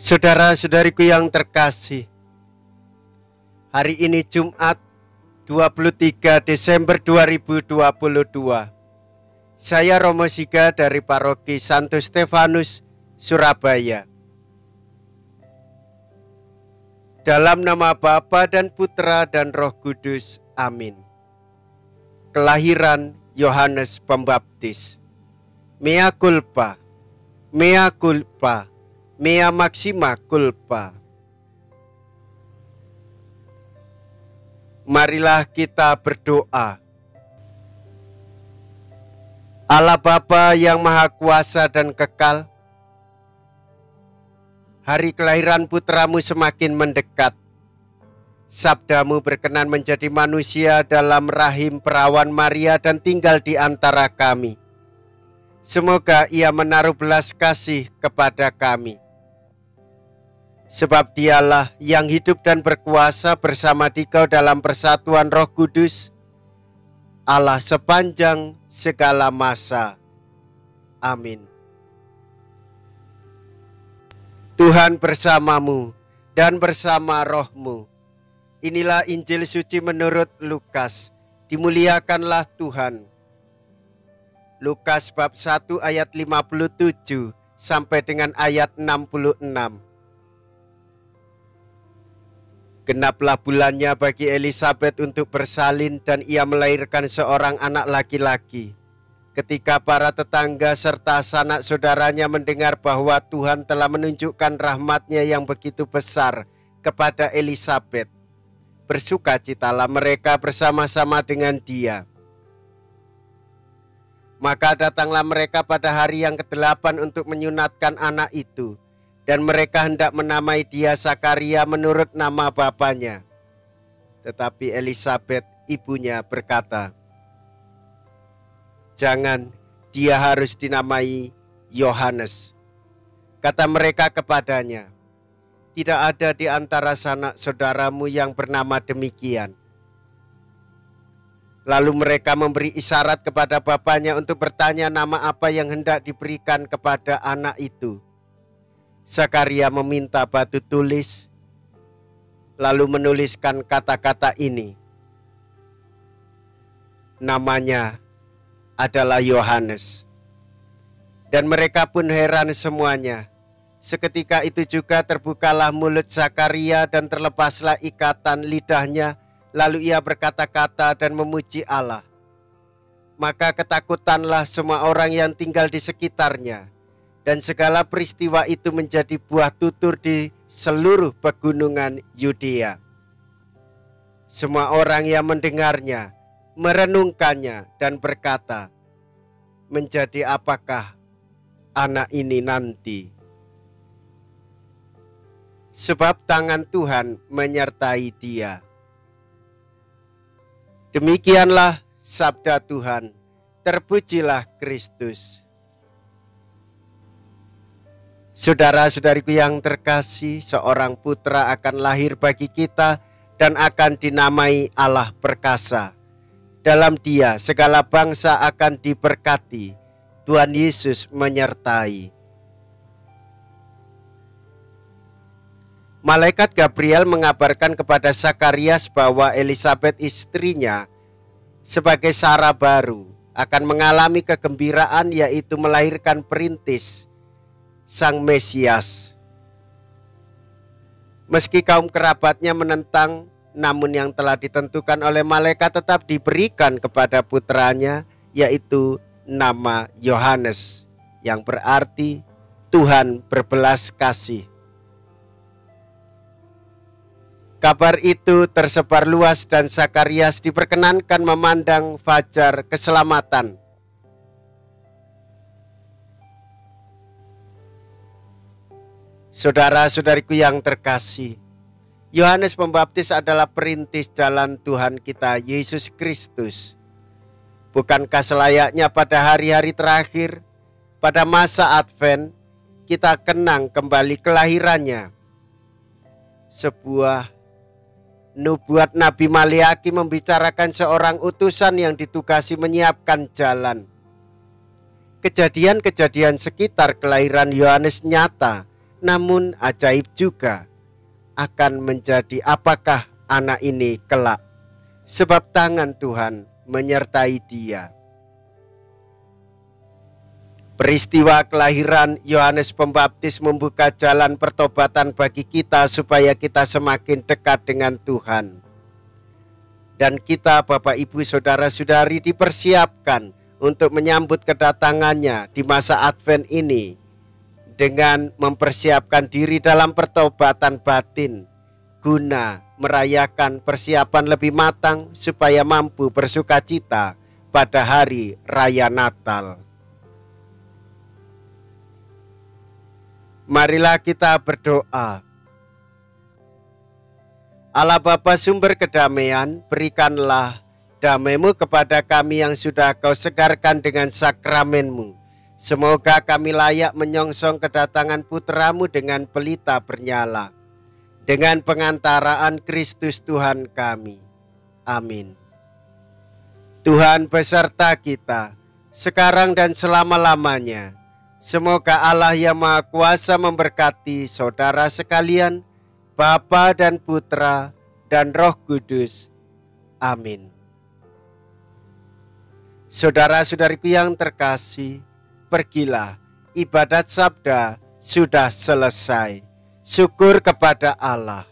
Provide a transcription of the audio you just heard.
Saudara-saudariku yang terkasih, hari ini Jumat 23 Desember 2022. Saya Romo Siga dari Paroki Santo Stefanus, Surabaya. Dalam nama Bapa dan Putra dan Roh Kudus, amin. Kelahiran Yohanes Pembaptis. Mea culpa, mea culpa, mea maxima culpa. Marilah kita berdoa. Allah Bapa yang Maha Kuasa dan Kekal, hari kelahiran putramu semakin mendekat. Sabdamu berkenan menjadi manusia dalam rahim perawan Maria dan tinggal di antara kami. Semoga ia menaruh belas kasih kepada kami. Sebab dialah yang hidup dan berkuasa bersama Dikau dalam persatuan Roh Kudus, Allah sepanjang segala masa. Amin. Tuhan bersamamu dan bersama rohmu. Inilah Injil suci menurut Lukas. Dimuliakanlah Tuhan. Lukas bab 1 ayat 57 sampai dengan ayat 66. Genaplah bulannya bagi Elisabet untuk bersalin dan ia melahirkan seorang anak laki-laki. Ketika para tetangga serta sanak saudaranya mendengar bahwa Tuhan telah menunjukkan rahmat-Nya yang begitu besar kepada Elisabet, bersukacitalah mereka bersama-sama dengan dia. Maka datanglah mereka pada hari yang ke-8 untuk menyunatkan anak itu. Dan mereka hendak menamai dia Zakaria menurut nama bapaknya. Tetapi Elisabet ibunya berkata, "Jangan, dia harus dinamai Yohanes." Kata mereka kepadanya, "Tidak ada di antara sanak saudaramu yang bernama demikian." Lalu mereka memberi isyarat kepada bapaknya untuk bertanya nama apa yang hendak diberikan kepada anak itu. Zakaria meminta batu tulis, lalu menuliskan kata-kata ini. Namanya adalah Yohanes. Dan mereka pun heran semuanya. Seketika itu juga terbukalah mulut Zakaria dan terlepaslah ikatan lidahnya, lalu ia berkata-kata dan memuji Allah. Maka ketakutanlah semua orang yang tinggal di sekitarnya. Dan segala peristiwa itu menjadi buah tutur di seluruh pegunungan Yudea. Semua orang yang mendengarnya merenungkannya dan berkata, "Menjadi apakah anak ini nanti?" Sebab tangan Tuhan menyertai dia. Demikianlah sabda Tuhan. Terpujilah Kristus. Saudara-saudariku yang terkasih, seorang putra akan lahir bagi kita dan akan dinamai Allah Perkasa. Dalam dia segala bangsa akan diberkati. Tuhan Yesus menyertai. Malaikat Gabriel mengabarkan kepada Zakarias bahwa Elisabet istrinya sebagai Sarah baru akan mengalami kegembiraan, yaitu melahirkan perintis Sang Mesias. Meski kaum kerabatnya menentang, namun yang telah ditentukan oleh malaikat tetap diberikan kepada putranya, yaitu nama Yohanes, yang berarti Tuhan berbelas kasih. Kabar itu tersebar luas dan Zakarias diperkenankan memandang fajar keselamatan. Saudara-saudariku yang terkasih, Yohanes Pembaptis adalah perintis jalan Tuhan kita Yesus Kristus. Bukankah selayaknya pada hari-hari terakhir, pada masa Advent, kita kenang kembali kelahirannya? Sebuah nubuat Nabi Maliaki membicarakan seorang utusan yang ditugasi menyiapkan jalan. Kejadian-kejadian sekitar kelahiran Yohanes nyata namun ajaib juga akan menjadi apakah anak ini kelak, sebab tangan Tuhan menyertai dia. Peristiwa kelahiran Yohanes Pembaptis membuka jalan pertobatan bagi kita supaya kita semakin dekat dengan Tuhan. Dan kita, Bapak, Ibu, Saudara-saudari, dipersiapkan untuk menyambut kedatangannya di masa Advent ini dengan mempersiapkan diri dalam pertobatan batin guna merayakan persiapan lebih matang supaya mampu bersukacita pada hari Raya Natal. Marilah kita berdoa. Allah Bapa sumber kedamaian, berikanlah damai-Mu kepada kami yang sudah Kau segarkan dengan sakramen-Mu. Semoga kami layak menyongsong kedatangan Putra-Mu dengan pelita bernyala. Dengan pengantaraan Kristus Tuhan kami. Amin. Tuhan beserta kita, sekarang dan selama-lamanya. Semoga Allah yang Maha Kuasa memberkati saudara sekalian, Bapa dan Putra dan Roh Kudus. Amin. Saudara-saudariku yang terkasih, pergilah, ibadat sabda sudah selesai. Syukur kepada Allah.